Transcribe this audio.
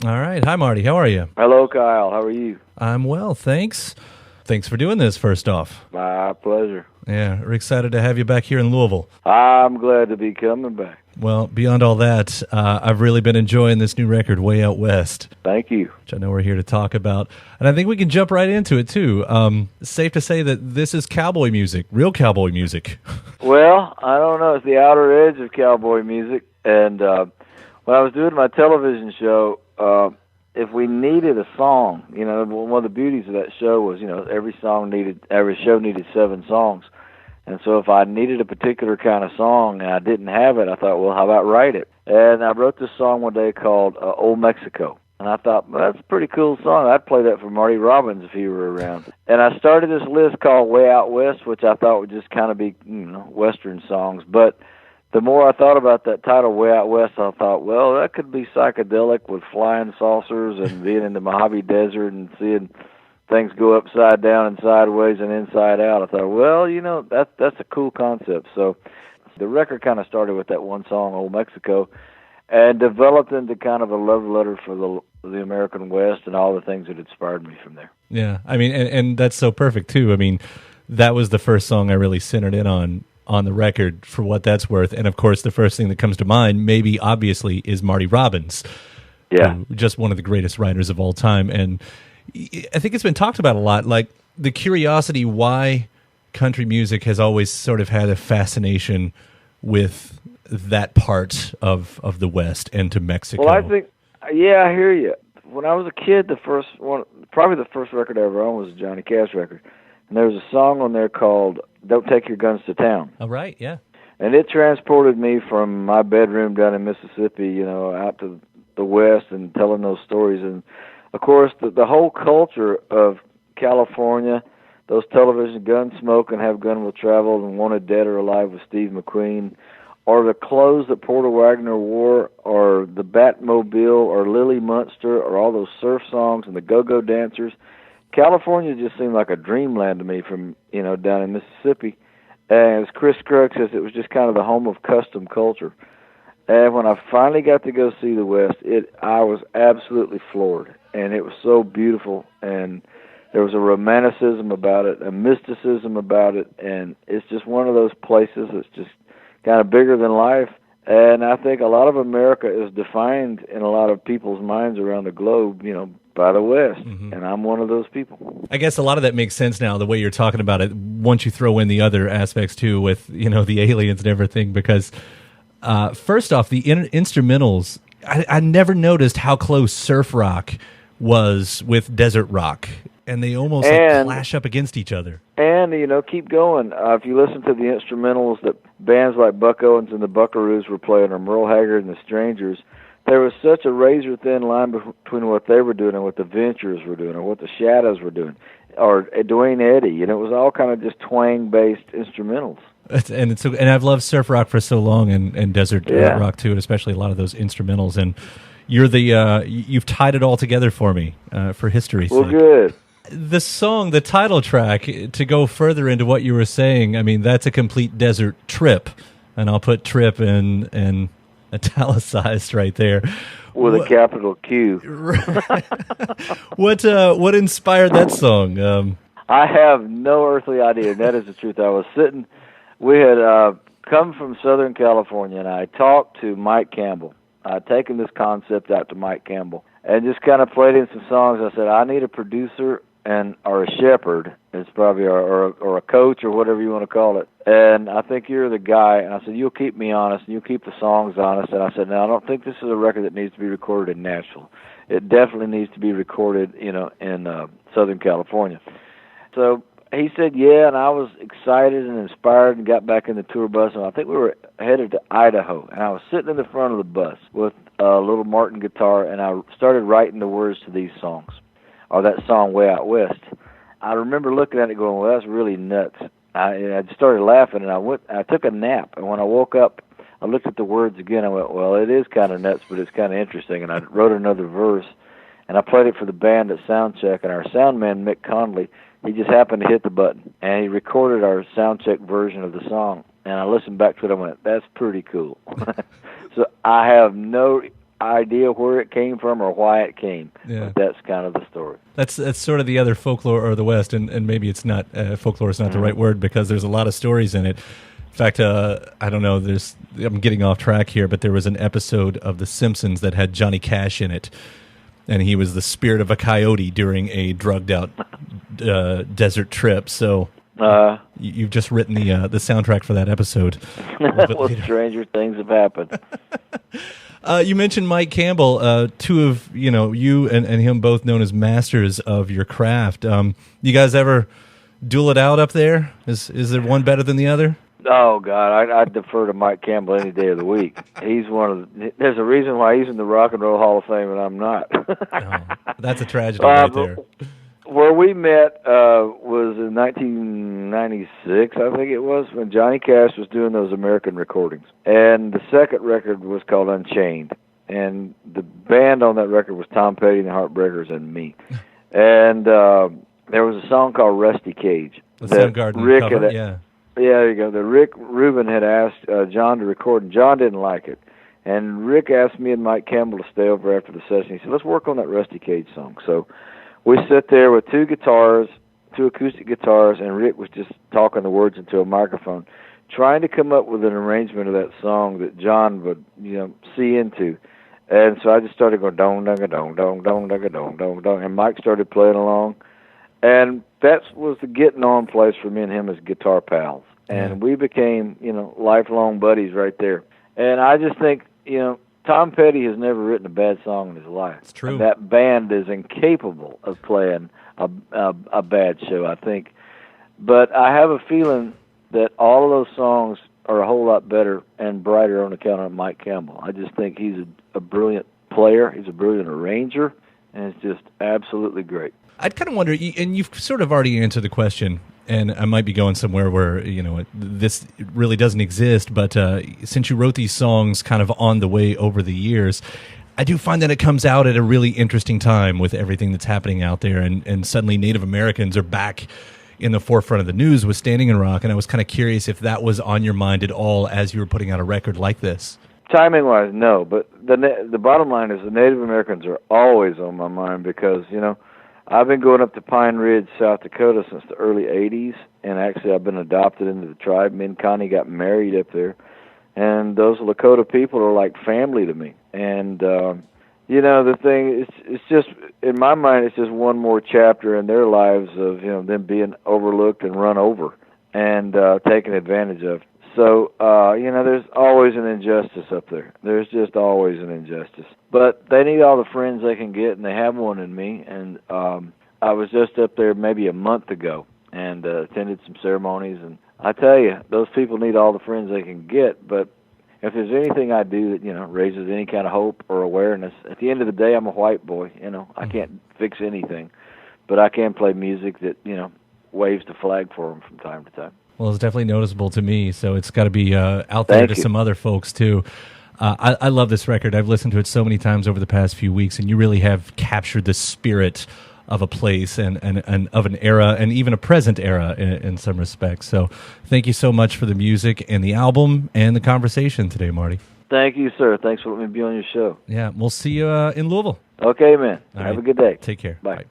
All right. Hi, Marty. How are you? Hello, Kyle. How are you? I'm well, thanks. Thanks for doing this, first off. My pleasure. Yeah, we're excited to have you back here in Louisville. I'm glad to be coming back. Well, beyond all that, I've really been enjoying this new record, Way Out West. Thank you. Which I know we're here to talk about. And I think we can jump right into it, too. Safe to say that this is cowboy music, real cowboy music. Well, I don't know. It's the outer edge of cowboy music. And when I was doing my television show, if we needed a song, one of the beauties of that show was, every show needed 7 songs. And so if I needed a particular kind of song and I didn't have it, I thought, well, how about write it? And I wrote this song one day called Old Mexico. And I thought, well, that's a pretty cool song. I'd play that for Marty Robbins if he were around. And I started this list called Way Out West, which I thought would just kind of be, Western songs. But the more I thought about that title, Way Out West, I thought, well, that could be psychedelic with flying saucers and being in the Mojave Desert and seeing things go upside down and sideways and inside out. I thought, well, that's a cool concept. So the record kind of started with that one song, Old Mexico, and developed into kind of a love letter for the American West and all the things that inspired me from there. Yeah, I mean, and that's so perfect, too. I mean, that was the first song I really centered in on the record, for what that's worth. And, of course, the first thing that comes to mind, maybe obviously, is Marty Robbins. Yeah. Just one of the greatest writers of all time. And I think it's been talked about a lot, like the curiosity why country music has always sort of had a fascination with that part of the West and to Mexico. Well, I think, I hear you. When I was a kid, probably the first record I ever owned was a Johnny Cash record. And there was a song on there called Don't Take Your Guns to Town. Oh, right, yeah. And it transported me from my bedroom down in Mississippi, out to the West and telling those stories. And of course, the whole culture of California, those television Gunsmoke and Have Gun Will Travel and Wanted Dead or Alive with Steve McQueen, or the clothes that Porter Wagoner wore, or the Batmobile, or Lily Munster, or all those surf songs and the go-go dancers. California just seemed like a dreamland to me from, down in Mississippi. And as Chris Scruggs says, it was just kind of the home of custom culture. And when I finally got to go see the West, I was absolutely floored. And it was so beautiful, and there was a romanticism about it, a mysticism about it, and it's just one of those places that's just kind of bigger than life. And I think a lot of America is defined in a lot of people's minds around the globe, by the West, and I'm one of those people. I guess a lot of that makes sense now, the way you're talking about it, once you throw in the other aspects, too, with, the aliens and everything, because first off, the instrumentals, I never noticed how close surf rock was with desert rock, and they almost clash up against each other. And, keep going. If you listen to the instrumentals that bands like Buck Owens and the Buckaroos were playing, or Merle Haggard and the Strangers, there was such a razor-thin line between what they were doing and what the Ventures were doing, or what the Shadows were doing, or Duane Eddy. It was all kind of just twang-based instrumentals. And I've loved surf rock for so long, and desert rock too, and especially a lot of those instrumentals. And you've tied it all together for me for history's sake. Well, good. The song, the title track, to go further into what you were saying, I mean, that's a complete desert trip, and I'll put trip in italicized right there. With a capital Q. What inspired that song? I have no earthly idea, and that is the truth. We had come from Southern California, and I talked to Mike Campbell. I'd taken this concept out to Mike Campbell, and just kind of played in some songs. I said, I need a producer or a shepherd. It's probably or a coach or whatever you want to call it. And I think you're the guy. And I said, you'll keep me honest, and you'll keep the songs honest. And I said, no, I don't think this is a record that needs to be recorded in Nashville. It definitely needs to be recorded, in Southern California. So he said, yeah, and I was excited and inspired and got back in the tour bus. And I think we were headed to Idaho. And I was sitting in the front of the bus with a little Martin guitar, and I started writing the words to these songs, or that song, Way Out West. I remember looking at it going, well, that's really nuts. I just started laughing, and I took a nap. And when I woke up, I looked at the words again. I went, well, it is kind of nuts, but it's kind of interesting. And I wrote another verse, and I played it for the band at Soundcheck. And our sound man, Mick Conley, he just happened to hit the button, and he recorded our Soundcheck version of the song. And I listened back to it, and I went, that's pretty cool. So I idea where it came from or why it came. Yeah. But that's kind of the story. That's sort of the other folklore or the West, and maybe it's not folklore is not the right word because there's a lot of stories in it. In fact, I don't know. I'm getting off track here, but there was an episode of The Simpsons that had Johnny Cash in it, and he was the spirit of a coyote during a drugged-out desert trip. So you've just written the soundtrack for that episode. Well, stranger things have happened. You mentioned Mike Campbell, two of you and him both known as masters of your craft. You guys ever duel it out up there? Is there one better than the other? Oh God, I'd defer to Mike Campbell any day of the week. He's there's a reason why he's in the Rock and Roll Hall of Fame and I'm not. Oh, that's a tragedy right there. Where we met was in 1996, I think it was, when Johnny Cash was doing those American recordings. And the second record was called Unchained. And the band on that record was Tom Petty and the Heartbreakers and me. And there was a song called Rusty Cage. The Soundgarden Rick cover, yeah. Yeah, there you go. The Rick Rubin had asked John to record, and John didn't like it. And Rick asked me and Mike Campbell to stay over after the session. He said, let's work on that Rusty Cage song. So we sat there with two acoustic guitars, and Rick was just talking the words into a microphone, trying to come up with an arrangement of that song that John would, see into. And so I just started going, dong, dong, dong, dong, dong, dong, dong, dong, dong, and Mike started playing along. And that was the getting on place for me and him as guitar pals. And we became, lifelong buddies right there. And I just think, Tom Petty has never written a bad song in his life. It's true. And that band is incapable of playing a bad show, I think. But I have a feeling that all of those songs are a whole lot better and brighter on account of Mike Campbell. I just think he's a brilliant player. He's a brilliant arranger, and it's just absolutely great. I'd kind of wonder, and you've sort of already answered the question, and I might be going somewhere where, this really doesn't exist, but since you wrote these songs kind of on the way over the years, I do find that it comes out at a really interesting time with everything that's happening out there, and suddenly Native Americans are back in the forefront of the news with Standing in Rock, and I was kind of curious if that was on your mind at all as you were putting out a record like this. Timing-wise, no, but the bottom line is the Native Americans are always on my mind because, I've been going up to Pine Ridge, South Dakota since the early 80s, and actually I've been adopted into the tribe. Me and Connie got married up there, and those Lakota people are like family to me. And, the thing, it's just, in my mind, it's just one more chapter in their lives of, them being overlooked and run over and taken advantage of. So, there's always an injustice up there. There's just always an injustice. But they need all the friends they can get, and they have one in me. And I was just up there maybe a month ago and attended some ceremonies. And I tell you, those people need all the friends they can get. But if there's anything I do that, raises any kind of hope or awareness, at the end of the day, I'm a white boy. I can't fix anything. But I can play music that, waves the flag for them from time to time. Well, it's definitely noticeable to me, so it's got to be out there to some other folks, too. I love this record. I've listened to it so many times over the past few weeks, and you really have captured the spirit of a place and of an era and even a present era in some respects. So thank you so much for the music and the album and the conversation today, Marty. Thank you, sir. Thanks for letting me be on your show. Yeah, we'll see you in Louisville. Okay, man. All Have right. a good day. Take care. Bye. Bye.